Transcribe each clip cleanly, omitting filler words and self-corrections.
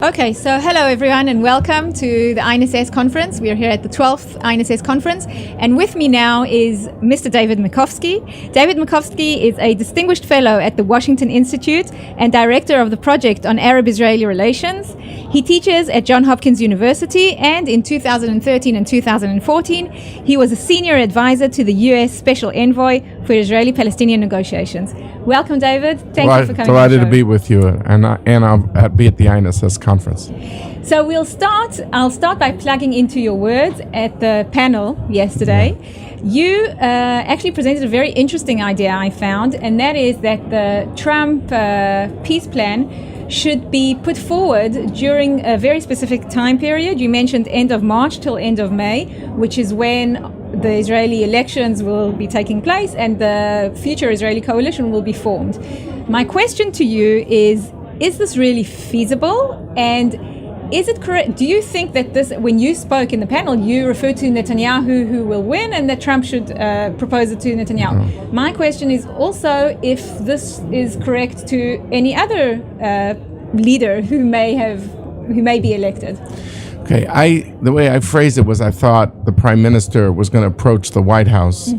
Okay, so hello everyone and welcome to the INSS conference. We are here at the 12th INSS conference, and with me now is Mr. David Makovsky. David Makovsky is a distinguished fellow at the Washington Institute and director of the project on Arab-Israeli relations. He teaches at Johns Hopkins University, and in 2013 and 2014 he was a senior advisor to the US Special Envoy for Israeli-Palestinian negotiations. Welcome, David. Thank you for coming. Delighted to be with you, and I'll be at the INSS conference. So I'll start by plugging into your words at the panel yesterday. Yeah. You actually presented a very interesting idea, I found, and that is that the Trump peace plan should be put forward during a very specific time period. You mentioned end of March till end of May, which is when the Israeli elections will be taking place and the future Israeli coalition will be formed. My question to you is this really feasible? And is it correct? Do you think that this, when you spoke in the panel, you referred to Netanyahu who will win and that Trump should propose it to Netanyahu? Mm-hmm. My question is also if this is correct to any other leader who may be elected. Okay, the way I phrased it was I thought the Prime Minister was going to approach the White House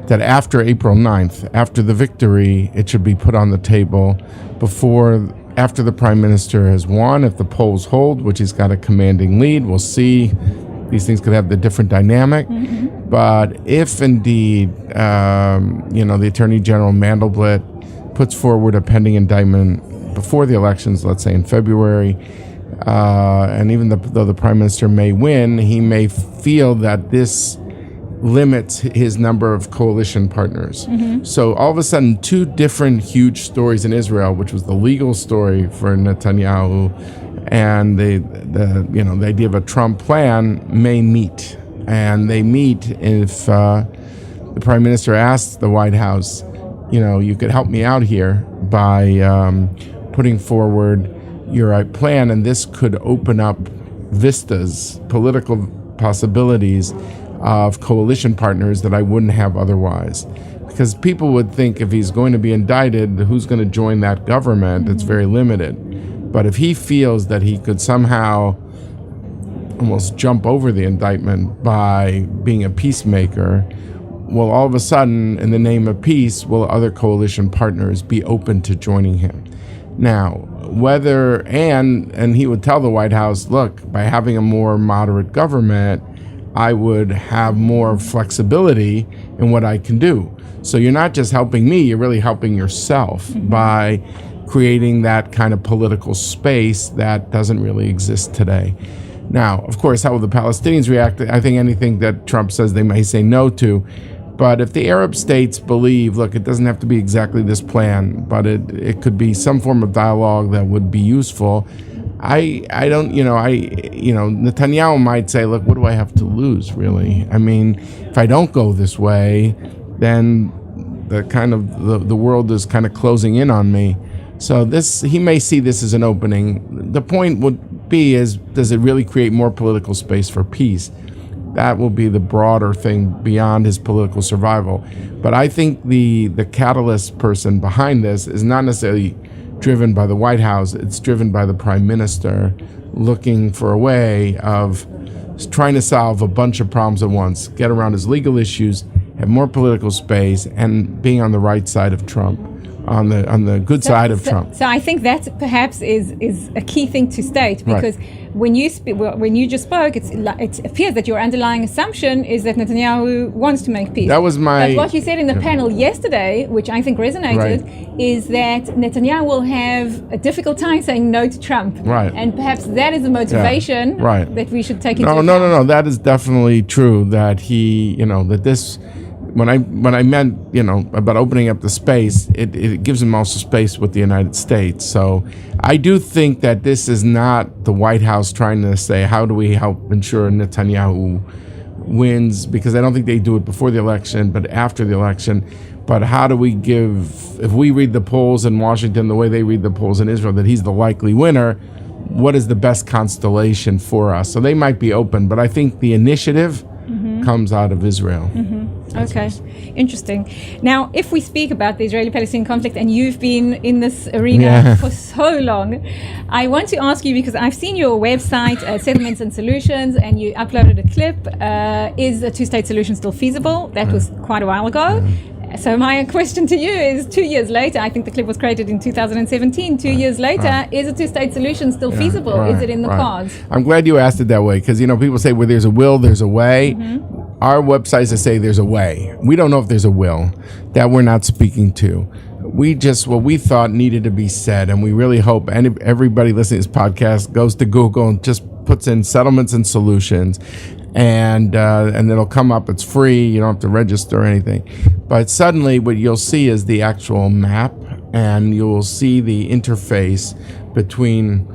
that after April 9th, after the victory, it should be put on the table after the Prime Minister has won. If the polls hold, which he's got a commanding lead, we'll see. These things could have the different dynamic. But if indeed, the Attorney General Mandelblit puts forward a pending indictment before the elections, let's say in February, and even though the Prime Minister may win, he may feel that this limits his number of coalition partners. So all of a sudden, two different huge stories in Israel, which was the legal story for Netanyahu and the idea of a Trump plan, may meet. And they meet if the Prime Minister asks the White House, you could help me out here by putting forward your plan, and this could open up vistas, political possibilities of coalition partners that I wouldn't have otherwise. Because people would think if he's going to be indicted, who's going to join that government? It's very limited. But if he feels that he could somehow almost jump over the indictment by being a peacemaker, well, all of a sudden, in the name of peace, will other coalition partners be open to joining him? Now, and he would tell the White House, look, by having a more moderate government, I would have more flexibility in what I can do. So you're not just helping me, you're really helping yourself by creating that kind of political space that doesn't really exist today. Now, of course, how will the Palestinians react? I think anything that Trump says they may say no to. But if the Arab states believe, look, it doesn't have to be exactly this plan, but it could be some form of dialogue that would be useful. Netanyahu might say, look, what do I have to lose, really? I mean, if I don't go this way, then the world is kind of closing in on me. So he may see this as an opening. The point would be does it really create more political space for peace? That will be the broader thing beyond his political survival. But I think the catalyst person behind this is not necessarily driven by the White House. It's driven by the Prime Minister looking for a way of trying to solve a bunch of problems at once, get around his legal issues, have more political space, and being on the right side of Trump. On the good side of Trump. So I think that perhaps is a key thing to state, because when you just spoke, it appears that your underlying assumption is that Netanyahu wants to make peace. That was But what you said in the panel yesterday, which I think resonated, is that Netanyahu will have a difficult time saying no to Trump. Right. And perhaps that is a motivation that we should take into account. No. That is definitely true. That that this. When I meant, about opening up the space, it gives him also space with the United States. So I do think that this is not the White House trying to say, how do we help ensure Netanyahu wins? Because I don't think they do it before the election, but after the election. But how do we if we read the polls in Washington the way they read the polls in Israel, that he's the likely winner, what is the best constellation for us? So they might be open, but I think the initiative comes out of Israel. Okay, interesting. Now, if we speak about the Israeli-Palestinian conflict, and you've been in this arena for so long, I want to ask you, because I've seen your website, Settlements and Solutions, and you uploaded a clip. Is a two-state solution still feasible? That was quite a while ago. So my question to you is, 2 years later, I think the clip was created in 2017, 2 years later, is a two-state solution still feasible? Is it in the cards? I'm glad you asked it that way, because, people say where there's a will, there's a way. Our websites that say there's a way. We don't know if there's a will that we're not speaking to. What we thought needed to be said, and we really hope everybody listening to this podcast goes to Google and just puts in settlements and solutions, and it'll come up. It's free. You don't have to register or anything. But suddenly what you'll see is the actual map, and you'll see the interface between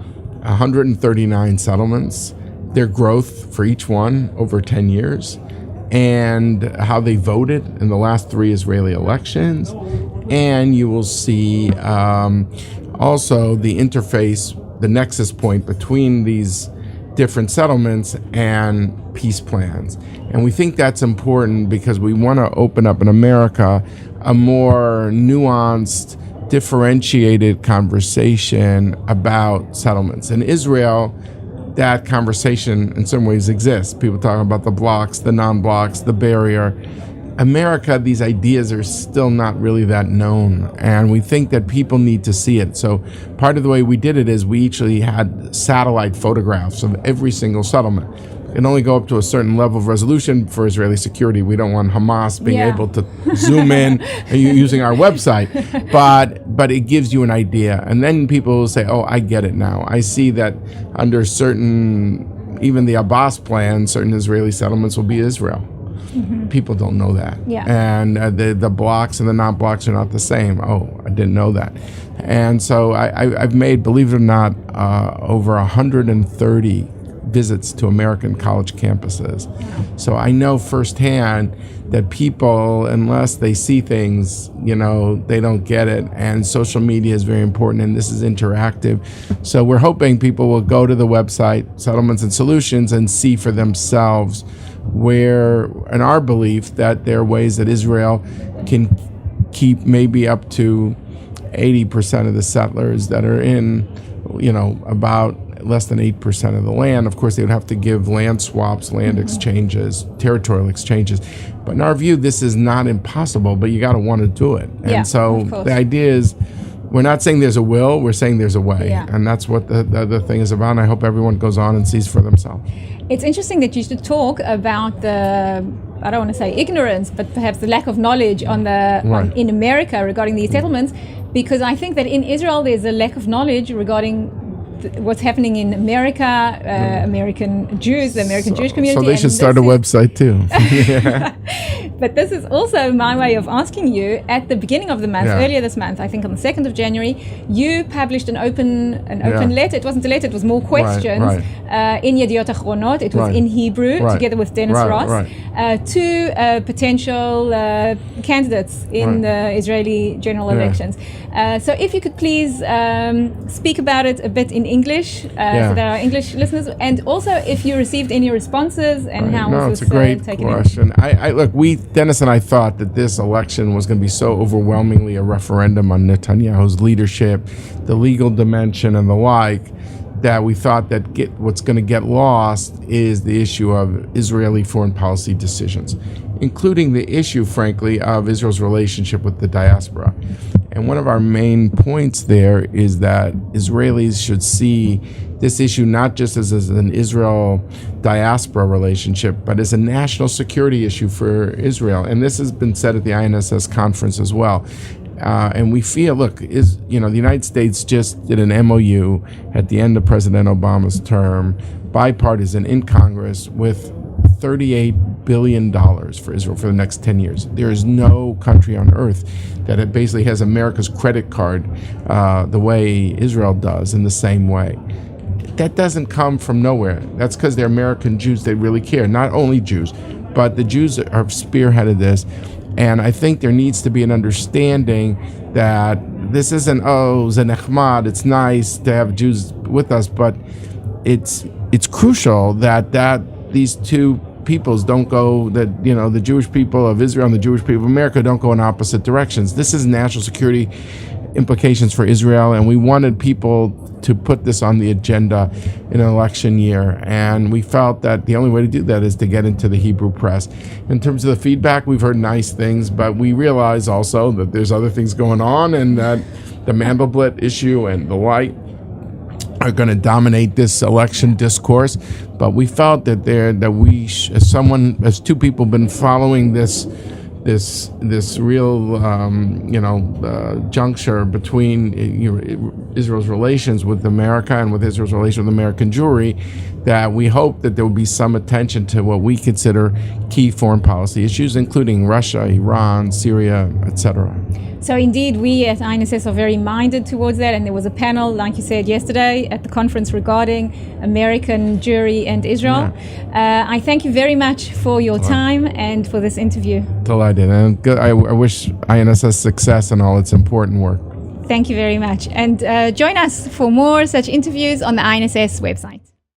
139 settlements, their growth for each one over 10 years, and how they voted in the last 3 Israeli elections. And you will see also the interface, the nexus point between these different settlements and peace plans. And we think that's important because we want to open up in America a more nuanced, differentiated conversation about settlements. In Israel, that conversation in some ways exists. People talking about the blocks, the non-blocks, the barrier. America, these ideas are still not really that known, and we think that people need to see it. So part of the way we did it is we actually had satellite photographs of every single settlement. It can only go up to a certain level of resolution for Israeli security. We don't want Hamas being able to zoom in using our website, but it gives you an idea. And then people will say, oh, I get it now. I see that under certain, even the Abbas plan, certain Israeli settlements will be Israel. People don't know that. And the blocks and the non-blocks are not the same. Oh, I didn't know that. And so I've made, believe it or not, over 130 visits to American college campuses. So I know firsthand that people, unless they see things, they don't get it. And social media is very important, and this is interactive. So we're hoping people will go to the website, Settlements and Solutions, and see for themselves where, in our belief, that there are ways that Israel can keep maybe up to 80% of the settlers that are in, about less than 8% of the land. Of course, they would have to give land swaps, land exchanges, territorial exchanges. But in our view, this is not impossible, but you got to want to do it. And so the idea is, we're not saying there's a will, we're saying there's a way. And that's what the thing is about. And I hope everyone goes on and sees for themselves. It's interesting that you should talk about the, I don't want to say ignorance, but perhaps the lack of knowledge in America regarding these settlements, because I think that in Israel there's a lack of knowledge regarding what's happening in America, American Jews, the American Jewish community. So they should start a website too. But this is also my way of asking you. At the beginning of the month, earlier this month, I think on the 2nd of January, you published an open letter. It wasn't a letter; it was more questions in Yediot Achronot. It was in Hebrew, together with Dennis Ross, to potential candidates in the Israeli general elections. So if you could please speak about it a bit in English, so there are English listeners, and also if you received any responses and how was this taken in. It's a great question. Look, Dennis and I thought that this election was going to be so overwhelmingly a referendum on Netanyahu's leadership, the legal dimension and the like, that we thought that what's going to get lost is the issue of Israeli foreign policy decisions, including the issue, frankly, of Israel's relationship with the diaspora. And one of our main points there is that Israelis should see this issue not just as an Israel-diaspora relationship, but as a national security issue for Israel. And this has been said at the INSS conference as well. And we feel, look, the United States just did an MOU at the end of President Obama's term, bipartisan in Congress, with $38 billion for Israel for the next 10 years. There is no country on earth that it basically has America's credit card the way Israel does, in the same way. That doesn't come from nowhere. That's because they're American Jews. They really care. Not only Jews, but the Jews have spearheaded this. And I think there needs to be an understanding that this isn't, Zenechmad, it's nice to have Jews with us, but it's crucial that these two peoples don't go, that, the Jewish people of Israel and the Jewish people of America don't go in opposite directions. This is national security implications for Israel, and we wanted people to put this on the agenda in an election year, and we felt that the only way to do that is to get into the Hebrew press. In terms of the feedback, we've heard nice things, but we realize also that there's other things going on, and that the Mandelblit issue and the like are going to dominate this election discourse. But we felt that as two people been following this real juncture between Israel's relations with America and with Israel's relation with American Jewry, that we hope that there will be some attention to what we consider key foreign policy issues, including Russia, Iran, Syria, etc. So indeed, we at INSS are very minded towards that, and there was a panel, like you said yesterday, at the conference regarding American Jewry and Israel. Yeah. I thank you very much for your time and for this interview. Delighted, and I wish INSS success in all its important work. Thank you very much, and join us for more such interviews on the INSS website.